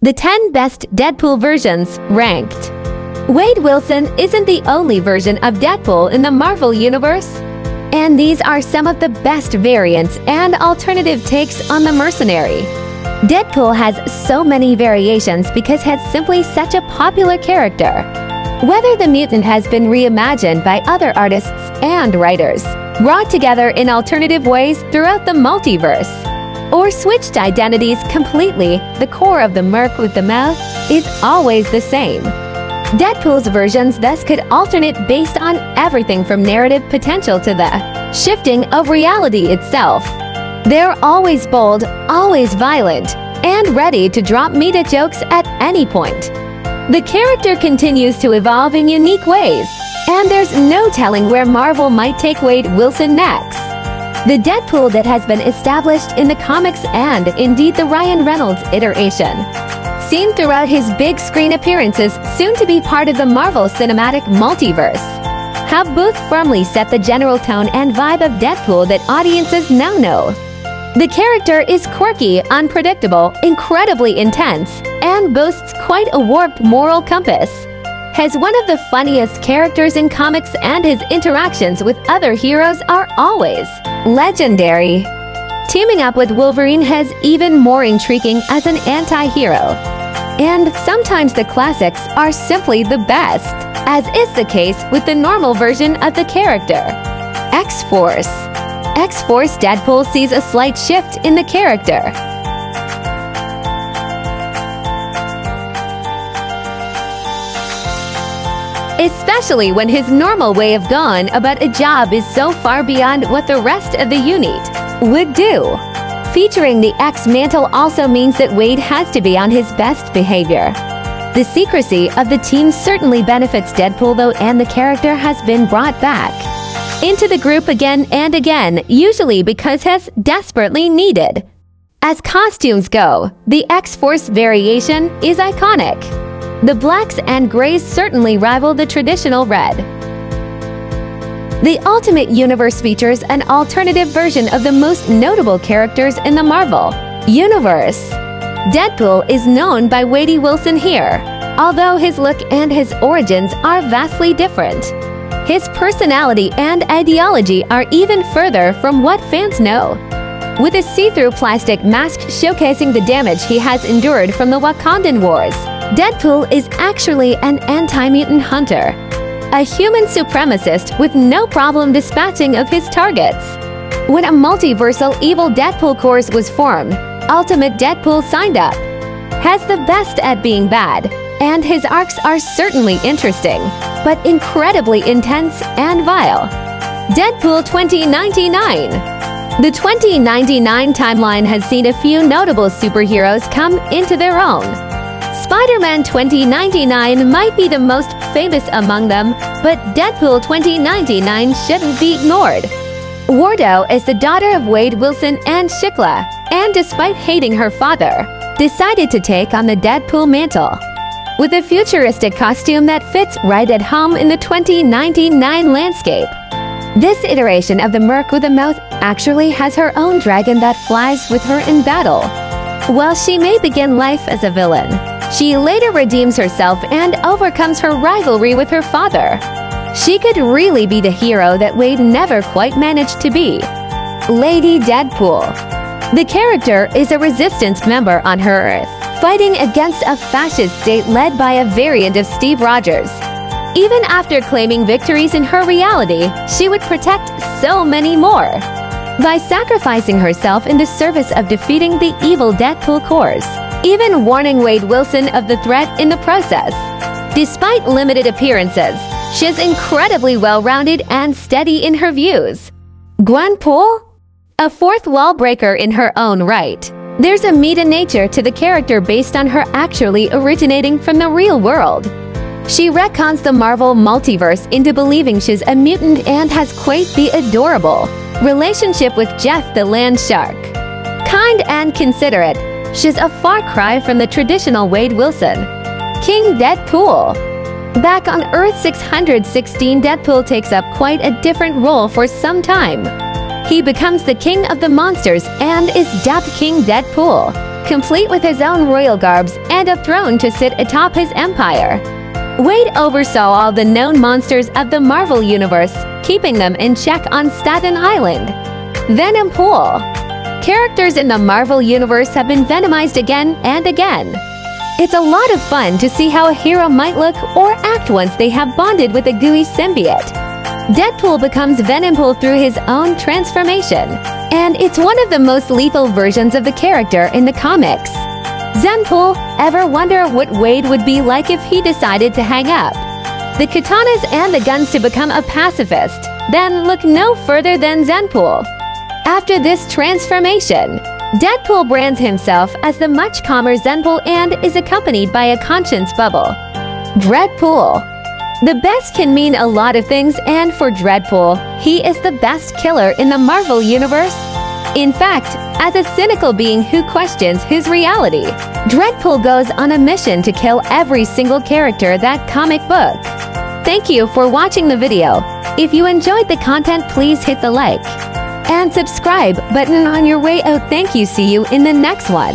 The 10 Best Deadpool Versions Ranked. Wade Wilson isn't the only version of Deadpool in the Marvel Universe. And these are some of the best variants and alternative takes on the mercenary. Deadpool has so many variations because he's simply such a popular character. Whether the mutant has been reimagined by other artists and writers, brought together in alternative ways throughout the multiverse, or switched identities completely, the core of the merc with the mouth is always the same. Deadpool's versions thus could alternate based on everything from narrative potential to the shifting of reality itself. They're always bold, always violent, and ready to drop meta jokes at any point. The character continues to evolve in unique ways, and there's no telling where Marvel might take Wade Wilson next. The Deadpool that has been established in the comics and indeed the Ryan Reynolds iteration, seen throughout his big screen appearances soon to be part of the Marvel Cinematic Multiverse, have both firmly set the general tone and vibe of Deadpool that audiences now know. The character is quirky, unpredictable, incredibly intense, and boasts quite a warped moral compass. Has one of the funniest characters in comics, and his interactions with other heroes are always legendary. Teaming up with Wolverine has even more intriguing as an anti-hero. And sometimes the classics are simply the best, as is the case with the normal version of the character. X-Force. X-Force Deadpool sees a slight shift in the character. Especially when his normal way of going about a job is so far beyond what the rest of the unit would do. Featuring the X-Mantle also means that Wade has to be on his best behavior. The secrecy of the team certainly benefits Deadpool though, and the character has been brought back into the group again and again, usually because it's desperately needed. As costumes go, the X-Force variation is iconic. The blacks and grays certainly rival the traditional red. The Ultimate Universe features an alternative version of the most notable characters in the Marvel Universe. Deadpool is known by Wade Wilson here, although his look and his origins are vastly different. His personality and ideology are even further from what fans know. With a see-through plastic mask showcasing the damage he has endured from the Wakandan Wars, Deadpool is actually an anti-mutant hunter, a human supremacist with no problem dispatching of his targets. When a multiversal evil Deadpool Corps was formed, Ultimate Deadpool signed up. Has the best at being bad, and his arcs are certainly interesting, but incredibly intense and vile. Deadpool 2099. The 2099 timeline has seen a few notable superheroes come into their own. Spider-Man 2099 might be the most famous among them, but Deadpool 2099 shouldn't be ignored. Wardo is the daughter of Wade Wilson and Shikla, and despite hating her father, decided to take on the Deadpool mantle. With a futuristic costume that fits right at home in the 2099 landscape. This iteration of the Merc with a Mouth actually has her own dragon that flies with her in battle. While she may begin life as a villain, she later redeems herself and overcomes her rivalry with her father. She could really be the hero that Wade never quite managed to be. Lady Deadpool. The character is a resistance member on her Earth, fighting against a fascist state led by a variant of Steve Rogers. Even after claiming victories in her reality, she would protect so many more by sacrificing herself in the service of defeating the evil Deadpool Corps, even warning Wade Wilson of the threat in the process. Despite limited appearances, she's incredibly well-rounded and steady in her views. Gwenpool? A fourth wall breaker in her own right. There's a meta nature to the character based on her actually originating from the real world. She retcons the Marvel multiverse into believing she's a mutant and has quite the adorable relationship with Jeff the Land Shark. Kind and considerate, she's a far cry from the traditional Wade Wilson. King Deadpool. Back on Earth 616, Deadpool takes up quite a different role for some time. He becomes the king of the monsters and is dubbed King Deadpool. complete with his own royal garbs and a throne to sit atop his empire. Wade oversaw all the known monsters of the Marvel Universe, keeping them in check on Staten Island. Venompool. Characters in the Marvel Universe have been venomized again and again. It's a lot of fun to see how a hero might look or act once they have bonded with a gooey symbiote. Deadpool becomes Venompool through his own transformation, and it's one of the most lethal versions of the character in the comics. Zenpool, ever wonder what Wade would be like if he decided to hang up the katanas and the guns to become a pacifist? Then look no further than Zenpool. After this transformation, Deadpool brands himself as the much calmer Zenpool and is accompanied by a conscience bubble. Dreadpool. The best can mean a lot of things, and for Dreadpool, he is the best killer in the Marvel Universe. In fact, as a cynical being who questions his reality, Dreadpool goes on a mission to kill every single character that comic book. Thank you for watching the video. If you enjoyed the content, please hit the like and subscribe button on your way out. Thank you. See you in the next one.